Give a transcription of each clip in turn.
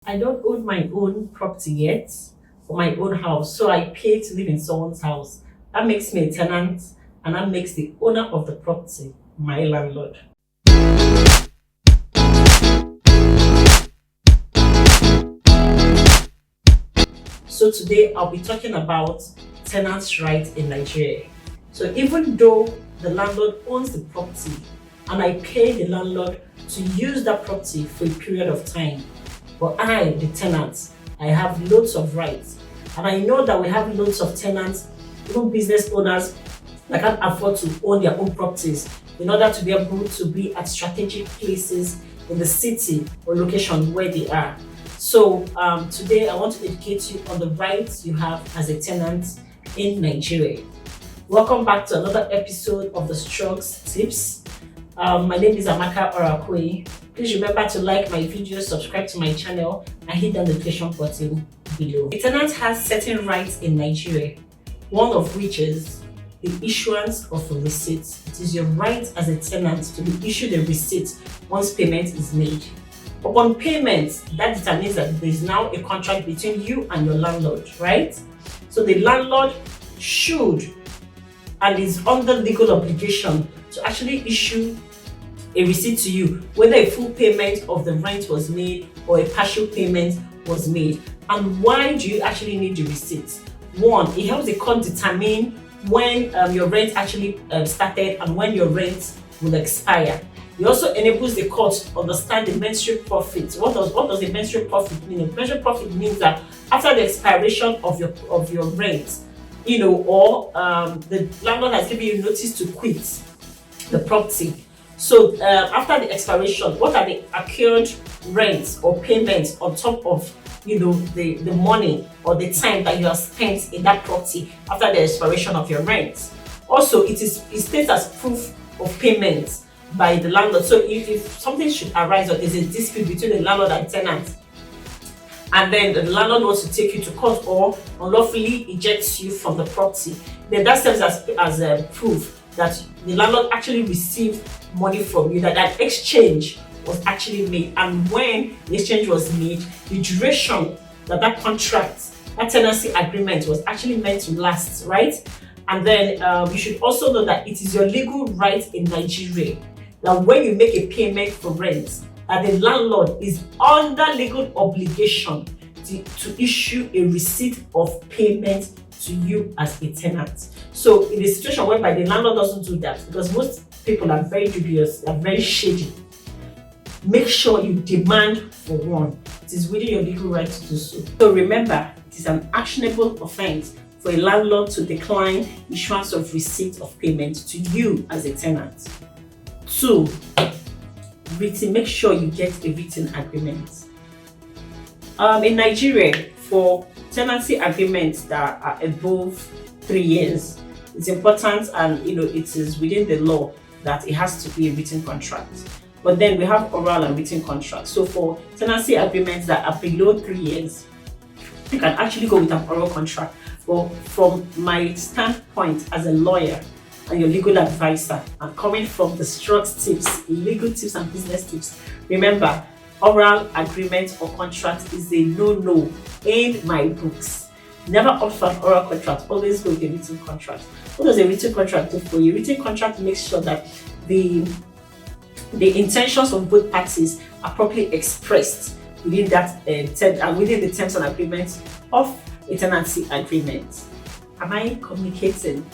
I don't own my own property yet, or my own house, so I pay to live in someone's house. That makes me a tenant, and that makes the owner of the property my landlord. So today I'll be talking about tenants' rights in Nigeria. So even though the landlord owns the property and I pay the landlord to use that property for a period of time, but I, the tenant, I have loads of rights. And I know that we have loads of tenants, even business owners that can't afford to own their own properties in order to be able to be at strategic places in the city or location where they are. So today I want to educate you on the rights you have as a tenant in Nigeria. Welcome back to another episode of the Strugz tips. My name is Amaka Orakwe. Please remember to like my video, subscribe to my channel, and hit the notification button below. A tenant has certain rights in Nigeria, one of which is the issuance of a receipt. It is your right as a tenant to be issued a receipt once payment is made. Upon payment, that determines that there is now a contract between you and your landlord, right? So the landlord should and is under legal obligation to actually issue a receipt to you, whether a full payment of the rent was made or a partial payment was made. And why do you actually need the receipt? One, it helps the court determine when your rent actually started and when your rent will expire. It also enables the court to understand the menstrual profit. What does a menstrual profit mean? A menstrual profit means that after the expiration of your rent, or the landlord has given you notice to quit the property. So after the expiration, what are the accrued rents or payments on top of the money or the time that you have spent in that property after the expiration of your rent? Also, it states as proof of payment by the landlord. So if something should arise or there's a dispute between the landlord and tenant, and then the landlord wants to take you to court or unlawfully ejects you from the property, then that serves as a proof that the landlord actually received money from you, that that exchange was actually made. And when the exchange was made, the duration that contract, that tenancy agreement was actually meant to last, right? And then you should also know that it is your legal right in Nigeria that when you make a payment for rent, that the landlord is under legal obligation to issue a receipt of payment to you as a tenant. So in a situation whereby the landlord doesn't do that, because most people are very dubious, are very shady, make sure you demand for one. It is within your legal right to do so. So remember, it is an actionable offense for a landlord to decline issuance of receipt of payment to you as a tenant. 2, make sure you get a written agreement. In Nigeria, for tenancy agreements that are above 3 years, it's important, and it is within the law that it has to be a written contract. But then we have oral and written contracts. So for tenancy agreements that are below 3 years, you can actually go with an oral contract. But from my standpoint as a lawyer and your legal advisor, and coming from the Strugz tips, legal tips and business tips, remember, oral agreement or contract is a no-no in my books. Never opt for an oral contract, always go with a written contract. What does a written contract do for you? A written contract makes sure that the intentions of both parties are properly expressed within that within the terms and agreements of a tenancy agreement. Am I communicating?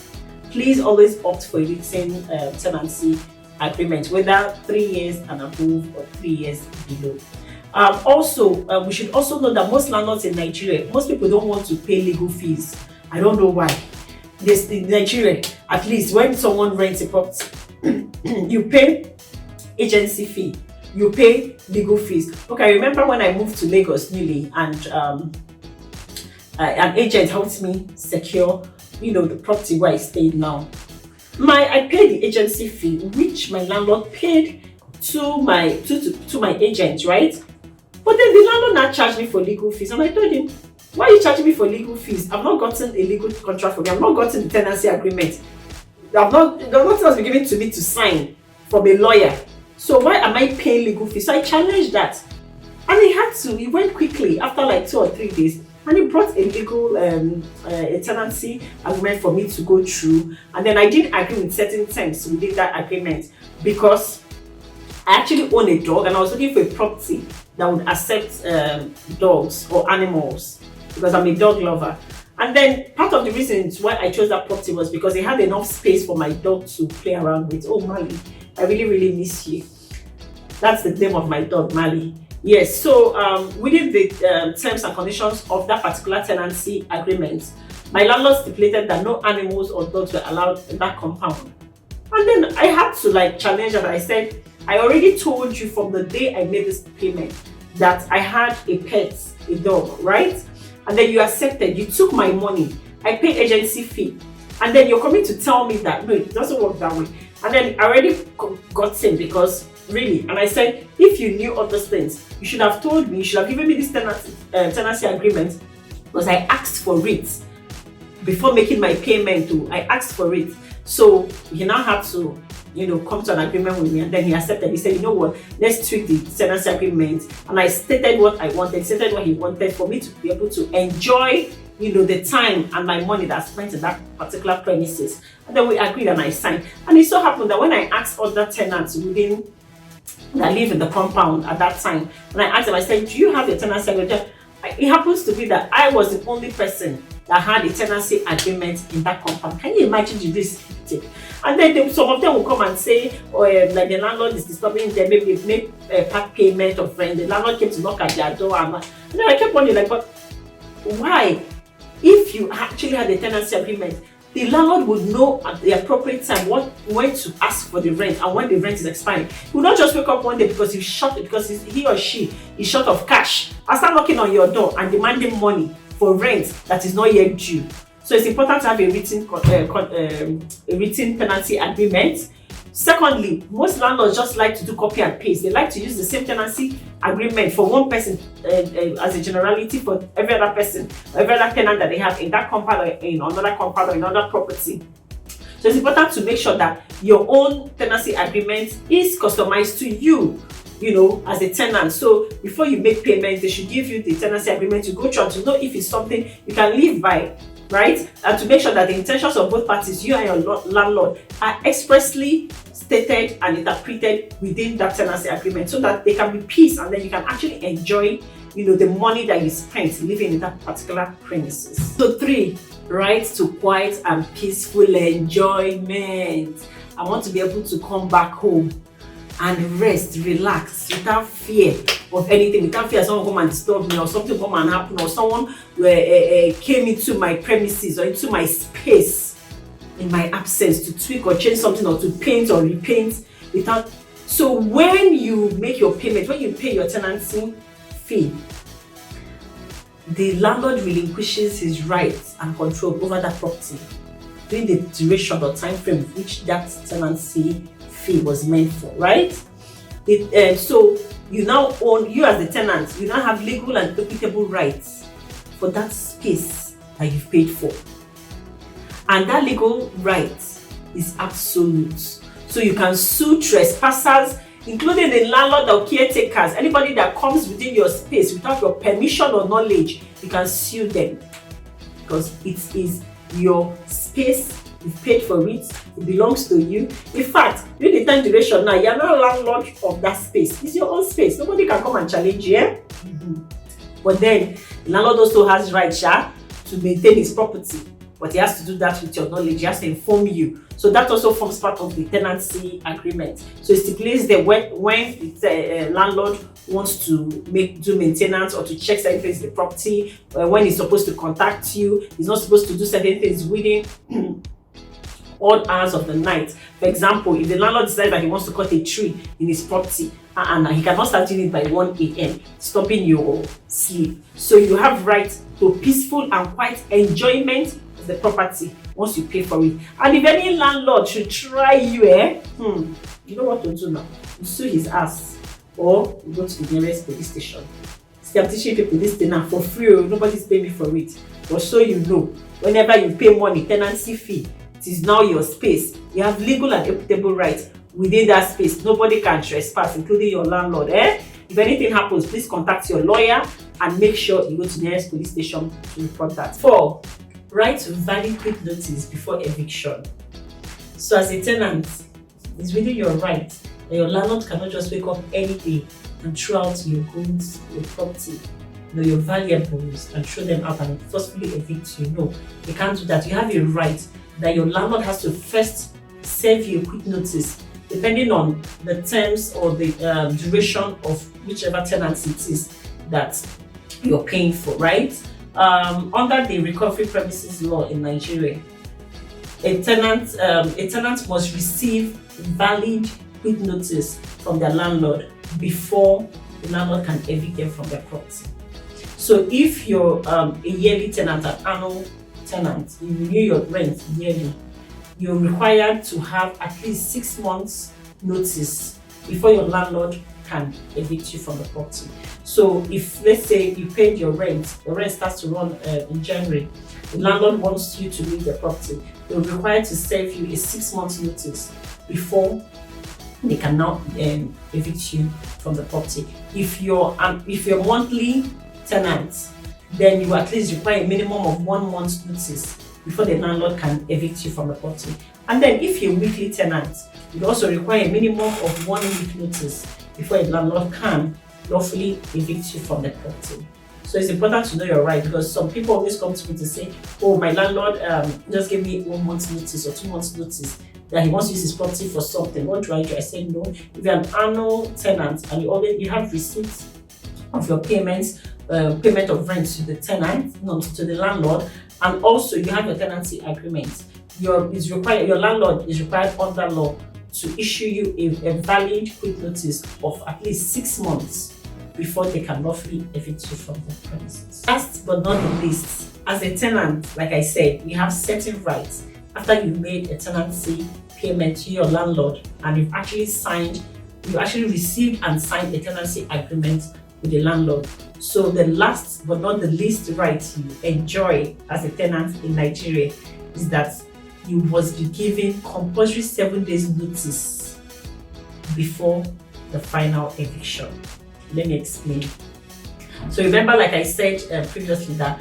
Please always opt for a written tenancy agreement, whether 3 years and above or 3 years below. We should also know that most landlords in Nigeria, most people don't want to pay legal fees. I don't know why. In Nigeria, at least when someone rents a property, you pay agency fee, you pay legal fees. Okay, I remember when I moved to Lagos newly, and an agent helped me secure the property where I stayed now. I paid the agency fee, which my landlord paid to my agent, right? But then the landlord now charged me for legal fees, and I told him, why are you charging me for legal fees? I've not gotten a legal contract for me. I've not gotten the tenancy agreement. Nothing has been given to me to sign from a lawyer. So why am I paying legal fees? So I challenged that. And he went quickly after like 2 or 3 days, and he brought a legal a tenancy agreement for me to go through. And then I didn't agree with certain terms within that agreement, because I actually own a dog and I was looking for a property that would accept dogs or animals, because I'm a dog lover. And then part of the reasons why I chose that property was because it had enough space for my dog to play around with. Oh, Mali, I really, really miss you. That's the name of my dog, Mali. Yes, so within the terms and conditions of that particular tenancy agreement, my landlord stipulated that no animals or dogs were allowed in that compound. And then I had to like challenge, and I said, I already told you from the day I made this payment that I had a pet, a dog, right? And then you accepted, you took my money, I paid agency fee, and then you're coming to tell me that no, it doesn't work that way. And then I already got in, because really, and I said, if you knew all those things, you should have told me, you should have given me this tenancy agreement, because I asked for it before making my payment too. I asked for it. So he now had to, come to an agreement with me, and then he accepted. He said, you know what, let's tweak the tenancy agreement. And I stated what I wanted, stated what he wanted for me to be able to enjoy, the time and my money that I spent in that particular premises. And then we agreed and I signed. And it so happened that when I asked other tenants that live in the compound at that time, and I asked them, I said, do you have a tenancy agreement? It happens to be that I was the only person that had a tenancy agreement in that compound. Can you imagine this? And then some of them will come and say, like the landlord is disturbing them, maybe they've made a part payment of rent. The landlord came to knock at their door, and then I kept wondering, like, but why? If you actually had a tenancy agreement, the landlord would know at the appropriate time when to ask for the rent and when the rent is expiring. He will not just wake up one day because he or she is short of cash and start knocking on your door and demanding money for rent that is not yet due. So it's important to have a written tenancy agreement. Secondly, most landlords just like to do copy and paste. They like to use the same tenancy agreement for one person as a generality for every other person, every other tenant that they have in that compound or in another compound or in another property. So it's important to make sure that your own tenancy agreement is customized to you, as a tenant. So before you make payments, they should give you the tenancy agreement to go through and to know if it's something you can live by, right? And to make sure that the intentions of both parties, you and your landlord, are expressly stated and interpreted within that tenancy agreement, so that there can be peace, and then you can actually enjoy, the money that you spent living in that particular premises. So 3, right to quiet and peaceful enjoyment. I want to be able to come back home and rest, relax, without fear of anything, without fear someone come and disturb me, or something come and happen, or someone came into my premises or into my space in my absence to tweak or change something, or to paint or repaint without. So when you make your payment, when you pay your tenancy fee, the landlord relinquishes his rights and control over that property during the duration or time frame which that tenancy fee was meant for, right? So you now own, you as the tenant, you now have legal and equitable rights for that space that you've paid for. And that legal right is absolute. So you can sue trespassers, including the landlord or caretakers. Anybody that comes within your space without your permission or knowledge, you can sue them, because it is your space. You've paid for it, it belongs to you. In fact, during the time duration now, you're not landlord of that space. It's your own space. Nobody can come and challenge you. But then the landlord also has rights to maintain his property. But he has to do that with your knowledge. He has to inform you. So that also forms part of the tenancy agreement. So it stipulates that when the landlord wants to do maintenance or to check certain things in the property, when he's supposed to contact you, he's not supposed to do certain things within odd hours of the night. For example, if the landlord decides that he wants to cut a tree in his property, and he cannot start doing it by 1 a.m., stopping your sleep. So you have right to peaceful and quiet enjoyment the property once you pay for it. And if any landlord should try you, you know what to do now. You sue his ass, or you go to the nearest police station. See, I'm teaching people this thing now for free. Nobody's paying me for it. But so you know, whenever you pay money, tenancy fee, it is now your space. You have legal and equitable rights within that space. Nobody can trespass, including your landlord. If anything happens, please contact your lawyer and make sure you go to the nearest police station to report that. 4. Write valid quit notice before eviction. So as a tenant, it's really your right that your landlord cannot just wake up any day and throw out your goods, your property, your valuables, and throw them out and forcefully evict you. No, you can't do that. You have a right that your landlord has to first serve you a quit notice, depending on the terms or the duration of whichever tenancy it is that you're paying for, right? Under the recovery premises law in Nigeria, a tenant must receive valid quit notice from their landlord before the landlord can evict them from their property. So if you're a yearly tenant, an annual tenant, you renew your rent yearly, you're required to have at least 6 months notice before your landlord can evict you from the property. So if, let's say, you paid your rent starts to run in January, the landlord wants you to leave the property, they're required to serve you a 6 months notice before they can now evict you from the property. If you're monthly tenant, then you at least require a minimum of 1 month's notice before the landlord can evict you from the property. And then if you're weekly tenant, you also require a minimum of 1 week notice before a landlord can lawfully evict you from the property. So it's important to know your right, because some people always come to me to say, oh, my landlord just gave me 1 month's notice or 2 months notice that he wants to use his property for something. What do? I say no. If you're an annual tenant and you have receipts of your payments, payment of rent to the tenant, no, to the landlord, and also you have your tenancy agreement, your landlord is required under law to issue you a valid quit notice of at least 6 months before they can lawfully evict you from the premises. Last but not the least, as a tenant, like I said, you have certain rights after you've made a tenancy payment to your landlord and you actually received and signed a tenancy agreement with the landlord. So the last but not the least right you enjoy as a tenant in Nigeria is that you must be given compulsory 7 days notice before the final eviction. Let me explain. So remember, like I said previously, that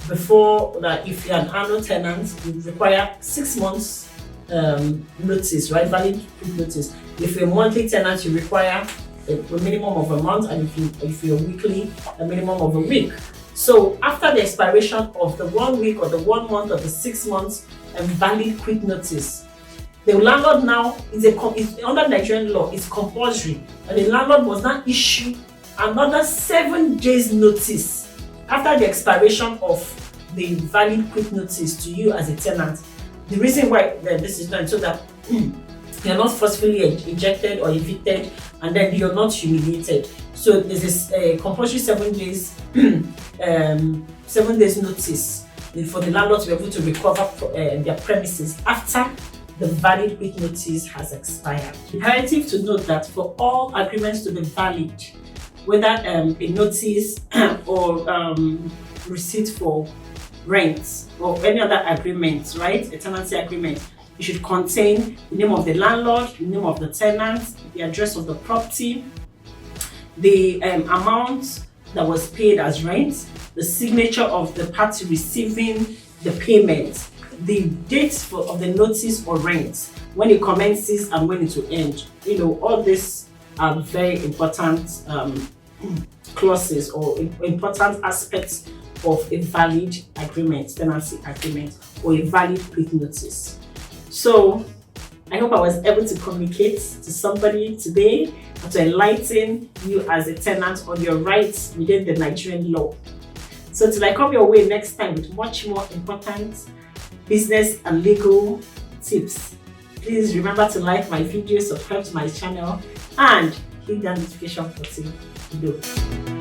before that, if you're an annual tenant, you require 6 months notice, right? Valid notice. If you're a monthly tenant, you require a minimum of a month, and if you're weekly, a minimum of a week. So after the expiration of the 1 week or the 1 month or the 6 months valid quit notice, the landlord now under Nigerian law, it's compulsory, and the landlord must now issue another 7 days notice after the expiration of the valid quit notice to you as a tenant. The reason why this is done is so that you're not forcefully ejected or evicted, and then you're not humiliated. So there's this compulsory 7 days 7 days notice for the landlord to be able to recover their premises after the valid quit notice has expired. Imperative to note that for all agreements to be valid, whether a notice or receipt for rent or any other agreement, right? A tenancy agreement, it should contain the name of the landlord, the name of the tenant, the address of the property, the amount that was paid as rent, the signature of the party receiving the payment, the date of the notice or rent, when it commences and when it will end. All these are very important clauses or important aspects of a valid agreement, tenancy agreement, or a valid quit notice. So I hope I was able to communicate to somebody today and to enlighten you as a tenant on your rights within the Nigerian law. So till I come your way next time with much more important business and legal tips, please remember to like my video, subscribe to my channel, and hit that notification button below.